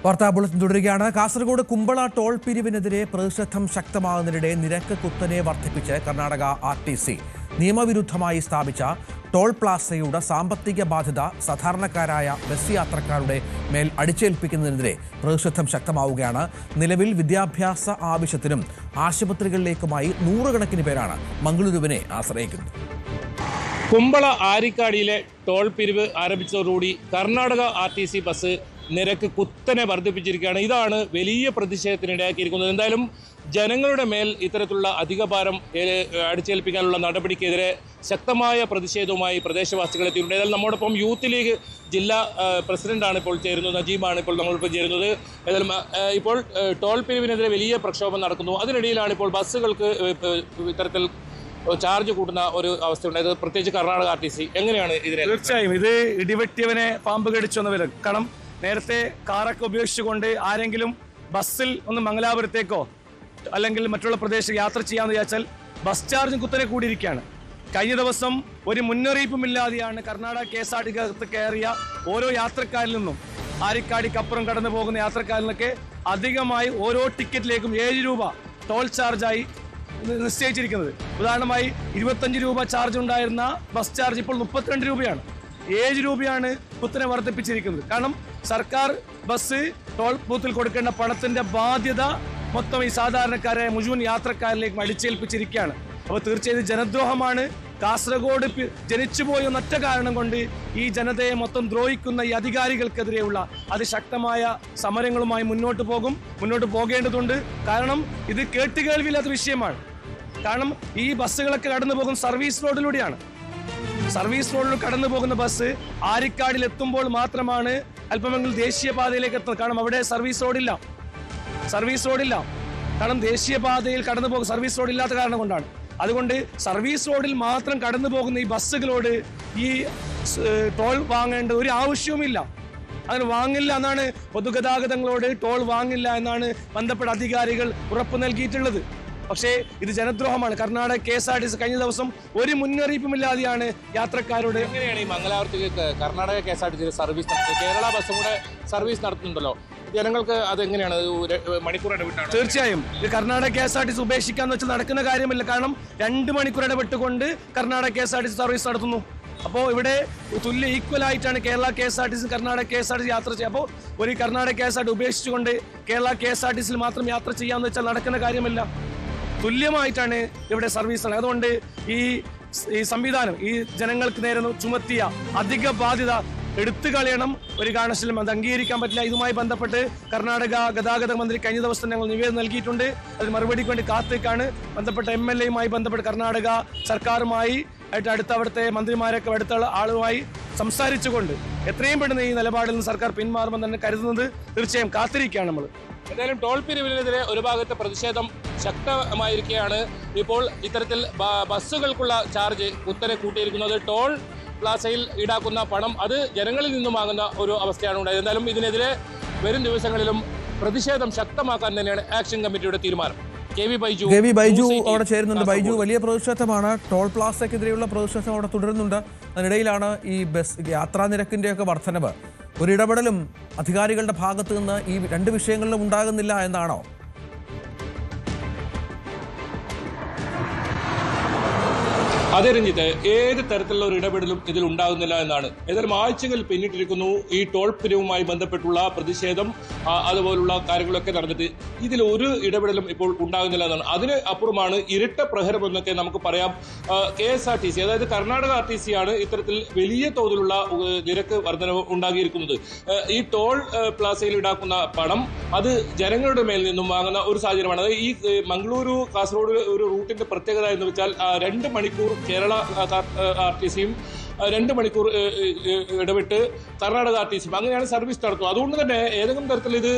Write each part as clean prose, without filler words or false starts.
വാർത്താ ബുള്ളറ്റിൻ തുടരുകയാണ്. കാസർഗോഡ് കുമ്പള ടോൾ പിരിവിനെതിരെ പ്രതിഷേധം ശക്തമാകുന്നതിനിടെ നിരക്ക് കുത്തനെ വർദ്ധിപ്പിച്ച് കർണാടക RTC. നിയമവിരുദ്ധമായി സ്ഥാപിച്ച ടോൾ പ്ലാസയുടെ സാമ്പത്തിക ബാധ്യത സാധാരണക്കാരായ ബസ് യാത്രക്കാരുടെ മേൽ അടിച്ചേൽപ്പിക്കുന്നതിനെതിരെ പ്രതിഷേധം ശക്തമാവുകയാണ്. നിലവിൽ വിദ്യാഭ്യാസ ആവശ്യത്തിനും ആശുപത്രികളിലേക്കുമായി നൂറുകണക്കിന് പേരാണ് മംഗളൂരുവിനെ ആശ്രയിക്കുന്നത്. കുമ്പള ആരിക്കാടിയിലെ ടോൾ പിരിവ് ആരംഭിച്ചതോടുകൂടി കർണാടക RTC ബസ് നിരക്ക് കുത്തനെ വർദ്ധിപ്പിച്ചിരിക്കുകയാണ്. ഇതാണ് വലിയ പ്രതിഷേധത്തിനിടയാക്കിയിരിക്കുന്നത്. എന്തായാലും ജനങ്ങളുടെ മേൽ ഇത്തരത്തിലുള്ള അധിക ഭാരം അടിച്ചേൽപ്പിക്കാനുള്ള നടപടിക്കെതിരെ ശക്തമായ പ്രതിഷേധവുമായി പ്രദേശവാസികൾ എത്തിയിട്ടുണ്ട്. ഏതായാലും നമ്മോടൊപ്പം യൂത്ത് ലീഗ് ജില്ലാ പ്രസിഡന്റാണ് ഇപ്പോൾ ചേരുന്നത്, നജീമാണ് ഇപ്പോൾ നമ്മളിപ്പോൾ ചേരുന്നത്. ഏതായാലും ഇപ്പോൾ ടോൾ പിരിവിനെതിരെ വലിയ പ്രക്ഷോഭം നടക്കുന്നു. അതിനിടയിലാണ് ഇപ്പോൾ ബസ്സുകൾക്ക് ഇത്തരത്തിൽ ചാർജ് കൂട്ടുന്ന ഒരു അവസ്ഥയുണ്ടായത്, പ്രത്യേകിച്ച് കർണാടക RTC. എങ്ങനെയാണ് ഇതിനെ? തീർച്ചയായും ഇത് ഇടിവെട്ടിയവനെ പാമ്പ് കടിച്ചെന്ന വില. കാരണം നേരത്തെ കാറൊക്കെ ഉപയോഗിച്ചുകൊണ്ട് ആരെങ്കിലും ബസ്സിൽ ഒന്ന് മംഗലാപുരത്തേക്കോ അല്ലെങ്കിൽ മറ്റുള്ള പ്രദേശത്ത് യാത്ര ചെയ്യാമെന്ന് വിചാരിച്ചാൽ ബസ് ചാർജും കുത്തനെ കൂടിയിരിക്കുകയാണ്. കഴിഞ്ഞ ദിവസം ഒരു മുന്നറിയിപ്പുമില്ലാതെയാണ് കർണാടക KSRTC കയറിയ ഓരോ യാത്രക്കാരിൽ നിന്നും ആരിക്കാടിക്കപ്പുറം കടന്നു പോകുന്ന യാത്രക്കാരിൽ നിന്നൊക്കെ അധികമായി ഓരോ ടിക്കറ്റിലേക്കും 7 രൂപ ടോൾ ചാർജായി നിശ്ചയിച്ചിരിക്കുന്നത്. ഉദാഹരണമായി 25 രൂപ ചാർജ് ഉണ്ടായിരുന്ന ബസ് ചാർജ് ഇപ്പോൾ 32 രൂപയാണ്. 7 രൂപയാണ് കുത്തനെ വർദ്ധിപ്പിച്ചിരിക്കുന്നത്. കാരണം സർക്കാർ ബസ് ടോൾ ബൂത്തിൽ കൊടുക്കേണ്ട പണത്തിന്റെ ബാധ്യത മൊത്തം ഈ സാധാരണക്കാരെ മുഴുവൻ യാത്രക്കാരിലേക്ക് അടിച്ചേൽപ്പിച്ചിരിക്കുകയാണ്. അപ്പോൾ തീർച്ചയായും ജനദ്രോഹമാണ്. കാസർഗോഡ് ജനിച്ചുപോയ ഒറ്റ കാരണം കൊണ്ട് ഈ ജനതയെ മൊത്തം ദ്രോഹിക്കുന്ന ഈ അധികാരികൾക്കെതിരെയുള്ള അതിശക്തമായ സമരങ്ങളുമായി മുന്നോട്ട് പോകേണ്ടതുണ്ട്. കാരണം ഇത് കേട്ടുകേൾവിയില്ലാത്ത വിഷയമാണ്. കാരണം ഈ ബസ്സുകളൊക്കെ കടന്നു പോകുന്ന സർവീസ് റോഡിലൂടെയാണ്. സർവീസ് റോഡിൽ കടന്നു പോകുന്ന ബസ് ആരിക്കാടിൽ എത്തുമ്പോൾ മാത്രമാണ് അല്പമെങ്കിലും ദേശീയപാതയിലേക്ക് എത്തുന്നത്. കാരണം അവിടെ സർവീസ് റോഡില്ല. കാരണം ദേശീയപാതയിൽ കടന്നു പോകുന്ന സർവീസ് റോഡില്ലാത്ത കാരണം കൊണ്ടാണ്. അതുകൊണ്ട് സർവീസ് റോഡിൽ മാത്രം കടന്നു പോകുന്ന ഈ ബസ്സുകളോട് ഈ ടോൾ വാങ്ങേണ്ട ഒരു ആവശ്യവുമില്ല. അങ്ങനെ വാങ്ങില്ല എന്നാണ് പൊതുഗതാഗതങ്ങളോട് ടോൾ വാങ്ങില്ല എന്നാണ് ബന്ധപ്പെട്ട അധികാരികൾ ഉറപ്പ് നൽകിയിട്ടുള്ളത്. പക്ഷേ ഇത് ജനദ്രോഹമാണ്. കർണാടക KSRTC കഴിഞ്ഞ ദിവസം ഒരു മുന്നറിയിപ്പുമില്ലാതെയാണ് യാത്രക്കാരോട്. എങ്ങനെയാണ് ഈ മംഗലാപുരത്തേക്ക് കർണാടക KSRTC സർവീസ് നടത്തുന്നത്? കേരള ബസ്സും കൂടെ സർവീസ് നടത്തുന്നുണ്ടല്ലോ, ജനങ്ങൾക്ക് അതെങ്ങനെയാണ്? മണിക്കൂർ ഇടവിട്ടാണ്. തീർച്ചയായും ഇത് കർണാടക KSRTC ഉപേക്ഷിക്കാന്ന് വെച്ചാൽ നടക്കുന്ന കാര്യമില്ല. കാരണം 2 മണിക്കൂർ ഇടപെട്ടുകൊണ്ട് കർണാടക KSRTC സർവീസ് നടത്തുന്നു. അപ്പോൾ ഇവിടെ തുല്യ ഈക്വൽ ആയിട്ടാണ് കേരള KSRTC കർണാടക KSRTC യാത്ര ചെയ്യുക. അപ്പോൾ ഒരു കർണാടക KSRTC ഉപേക്ഷിച്ചുകൊണ്ട് കേരള KSRTC മാത്രം യാത്ര ചെയ്യാന്ന് വെച്ചാൽ നടക്കുന്ന കാര്യമില്ല. തുല്യമായിട്ടാണ് ഇവിടെ സർവീസ്. അതുകൊണ്ട് ഈ സംവിധാനം ഈ ജനങ്ങൾക്ക് നേരെ ചുമത്തിയ അധിക ബാധ്യത എടുത്തു കളയണം. ഒരു കാരണവശാലും അത് അംഗീകരിക്കാൻ പറ്റില്ല. ഇതുമായി ബന്ധപ്പെട്ട് കർണാടക ഗതാഗത മന്ത്രി കഴിഞ്ഞ ദിവസം ഞങ്ങൾ നിവേദനം നൽകിയിട്ടുണ്ട്. അതിന് മറുപടിക്ക് വേണ്ടി കാത്തേക്കാണ്. ബന്ധപ്പെട്ട MLA ബന്ധപ്പെട്ട് കർണാടക സർക്കാരുമായി അടുത്ത അവിടുത്തെ മന്ത്രിമാരൊക്കെ അടുത്ത ആളുമായി സംസാരിച്ചുകൊണ്ട് എത്രയും പെട്ടെന്ന് ഈ നിലപാടിൽ നിന്ന് സർക്കാർ പിന്മാറുമെന്ന് തന്നെ കരുതുന്നത്. തീർച്ചയായും കാത്തിരിക്കുകയാണ് നമ്മൾ. എന്തായാലും ടോൾ പിരിവിനെതിരെ ഒരു ഭാഗത്തെ പ്രതിഷേധം ശക്തമായിരിക്കുകയാണ്. ഇപ്പോൾ ഇത്തരത്തിൽ ബസ്സുകൾക്കുള്ള ചാർജ് കുത്തനെ കൂട്ടിയിരിക്കുന്നത്. ടോൾ പ്ലാസയിൽ ഈടാക്കുന്ന പണം അത് ജനങ്ങളിൽ നിന്നും വാങ്ങുന്ന ഒരു അവസ്ഥയാണ് ഉണ്ടായത്. എന്തായാലും ഇതിനെതിരെ വരും ദിവസങ്ങളിലും പ്രതിഷേധം ശക്തമാക്കാൻ തന്നെയാണ് ആക്ഷൻ കമ്മിറ്റിയുടെ തീരുമാനം. കെ വി ബൈജു അവിടെ ചേരുന്നുണ്ട്. ബൈജു, വലിയ പ്രതിഷേധമാണ്. ടോൾ പ്ലാസയ്ക്കെതിരെയുള്ള പ്രതിഷേധം അവിടെ തുടരുന്നുണ്ട്. അതിനിടയിലാണ് ഈ ബസ് യാത്രാ നിരക്കിൻ്റെയൊക്കെ വർധനവ്. ഒരിടപെടലും അധികാരികളുടെ ഭാഗത്തു നിന്ന് ഈ 2 വിഷയങ്ങളിലും ഉണ്ടാകുന്നില്ല എന്നാണോ? അതെ രഞ്ജിത്ത്, ഏത് തരത്തിലുള്ള ഒരു ഇടപെടലും ഇതിൽ ഉണ്ടാകുന്നില്ല എന്നാണ്. ഏതായാലും ആഴ്ചകൾ പിന്നിട്ടിരിക്കുന്നു ഈ ടോൾ പിരിവുമായി ബന്ധപ്പെട്ടുള്ള പ്രതിഷേധം, അതുപോലുള്ള കാര്യങ്ങളൊക്കെ നടന്നിട്ട് ഇതിൽ ഒരു ഇടപെടലും ഇപ്പോൾ ഉണ്ടാകുന്നില്ല എന്നാണ്. അതിന് അപ്പുറമാണ് ഇരട്ട പ്രഹരം എന്നൊക്കെ നമുക്ക് പറയാം. KSRTC അതായത് കർണാടക RTC ആണ് ഇത്തരത്തിൽ വലിയ തോതിലുള്ള നിരക്ക് വർധനവ് ഉണ്ടാക്കിയിരിക്കുന്നത്. ഈ ടോൾ പ്ലാസയിൽ ഈടാക്കുന്ന പണം അത് ജനങ്ങളുടെ മേൽ നിന്നും വാങ്ങുന്ന ഒരു സാഹചര്യമാണ്. അതായത് ഈ മംഗളൂരു കാസർഗോഡ് ഒരു റൂട്ടിന്റെ പ്രത്യേകത എന്ന് വെച്ചാൽ 2 മണിക്കൂർ കേരള RTCയും 2 മണിക്കൂർ ഇടവിട്ട് കർണാടക RTC അങ്ങനെയാണ് സർവീസ് നടത്തുന്നത്. അതുകൊണ്ട് തന്നെ ഏതെങ്കിലും തരത്തിൽ ഇത്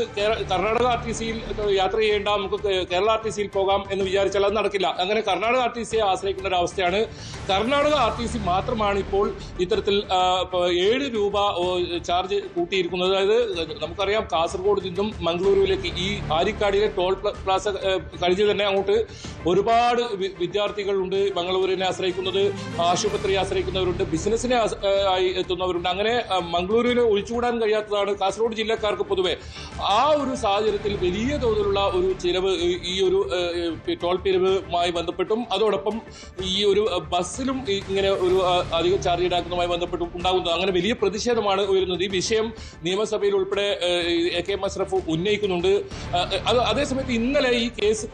കർണാടക RTCയിൽ യാത്ര ചെയ്യേണ്ട, നമുക്ക് കേരള RTCയിൽ പോകാം എന്ന് വിചാരിച്ചാൽ അത് നടക്കില്ല. അങ്ങനെ കർണാടക RTCയെ ആശ്രയിക്കുന്ന ഒരു അവസ്ഥയാണ്. കർണാടക RTC മാത്രമാണ് ഇപ്പോൾ ഇത്തരത്തിൽ 7 രൂപ ചാർജ് കൂട്ടിയിരിക്കുന്നത്. അതായത് നമുക്കറിയാം കാസർഗോഡ് നിന്നും മംഗളൂരുവിലേക്ക് ഈ ആരിക്കാടിയിലെ ടോൾ പ്ലാസ കഴിഞ്ഞ് തന്നെ അങ്ങോട്ട് ഒരുപാട് വിദ്യാർത്ഥികളുണ്ട് മംഗളൂരിനെ ആശ്രയിക്കുന്നത്, ആശുപത്രിയെ ആശ്രയിക്കുന്നവരുണ്ട്, ബിസിനസ് ബിസിനസ്സിനെ ആയി എത്തുന്നവരുണ്ട്. അങ്ങനെ മംഗളൂരുവിന് ഒഴിച്ചുകൂടാൻ കഴിയാത്തതാണ് കാസർഗോഡ് ജില്ലക്കാർക്ക് പൊതുവെ. ആ ഒരു സാഹചര്യത്തിൽ വലിയ തോതിലുള്ള ഒരു ചിലവ് ഈ ഒരു ടോൾ പിരിവുമായി ബന്ധപ്പെട്ടും അതോടൊപ്പം ഈ ഒരു ബസ്സിലും ഇങ്ങനെ ഒരു അധിക ചാർജ് ഈടാക്കുന്നതുമായി ബന്ധപ്പെട്ടും ഉണ്ടാകുന്നത്. അങ്ങനെ വലിയ പ്രതിഷേധമാണ് ഉയരുന്നത്. ഈ വിഷയം നിയമസഭയിൽ ഉൾപ്പെടെ AK മസ്റഫ് ഉന്നയിക്കുന്നുണ്ട്. അതേസമയത്ത് ഇന്നലെ ഈ കേസ്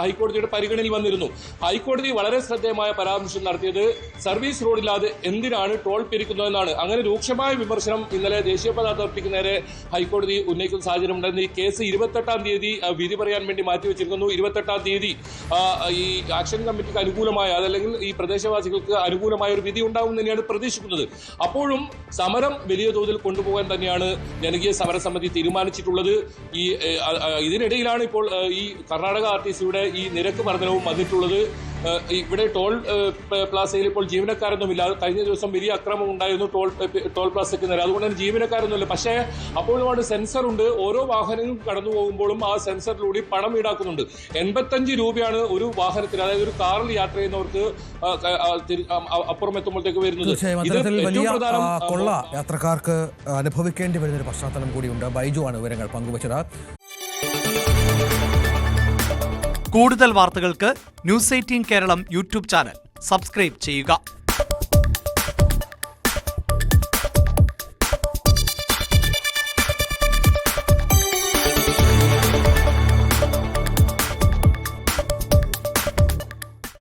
ഹൈക്കോടതിയുടെ പരിഗണനയിൽ വന്നിരുന്നു. ഹൈക്കോടതി വളരെ ശ്രദ്ധേയമായ പരാമർശം നടത്തിയത് സർവീസ് റോഡില്ലാതെ എന്തിനാണ് ടോൾ പിരിക്കുന്നതെന്നാണ്. അങ്ങനെ രൂക്ഷമായ വിമർശനം ഇന്നലെ ദേശീയപാത അതോറിറ്റിക്ക് നേരെ ഹൈക്കോടതി ഉന്നയിക്കുന്ന സാഹചര്യം ഉണ്ടായിരുന്നു. ഈ കേസ് 28-ാം തീയതി വിധി പറയാൻ വേണ്ടി മാറ്റിവെച്ചിരിക്കുന്നു. 28-ാം തീയതി ഈ ആക്ഷൻ കമ്മിറ്റിക്ക് അനുകൂലമായ അതല്ലെങ്കിൽ ഈ പ്രദേശവാസികൾക്ക് അനുകൂലമായ ഒരു വിധി ഉണ്ടാവും തന്നെയാണ് പ്രതീക്ഷിക്കുന്നത്. അപ്പോഴും സമരം വലിയ തോതിൽ കൊണ്ടുപോകാൻ തന്നെയാണ് ജനകീയ സമരസമിതി തീരുമാനിച്ചിട്ടുള്ളത്. ഇതിനിടയിലാണ് ഇപ്പോൾ ഈ കർണാടക RTCയുടെ ഈ നിരക്ക് വർധനവും വന്നിട്ടുള്ളത്. ഇവിടെ ടോൾ പ്ലാസയിൽ ഇപ്പോൾ ജീവനക്കാരൊന്നുമില്ല. കഴിഞ്ഞ ദിവസം വലിയ അക്രമം ഉണ്ടായിരുന്നു ടോൾ പ്ലാസയ്ക്ക് നേരെ. അതുകൊണ്ട് തന്നെ ജീവനക്കാരൊന്നുമില്ല. പക്ഷേ അപ്പോഴുമാണ് സെൻസർ ഉണ്ട്. ഓരോ വാഹനവും കടന്നു പോകുമ്പോഴും ആ സെൻസറിലൂടെ പണം ഈടാക്കുന്നുണ്ട്. 85 രൂപയാണ് ഒരു വാഹനത്തിന്, അതായത് ഒരു കാറിൽ യാത്ര ചെയ്യുന്നവർക്ക് അപ്പുറം എത്തുമ്പോഴത്തേക്ക് വരുന്നത്. വലിയ കൊള്ള യാത്രക്കാർക്ക് അനുഭവിക്കേണ്ടി വരുന്ന ഒരു പശ്ചാത്തലം കൂടിയുണ്ട്. ബൈജു ആണ് വിവരങ്ങൾ പങ്കുവച്ചത്. കൂടുതൽ വാർത്തകൾക്ക് News 18 Keralam YouTube channel subscribe ചെയ്യുക.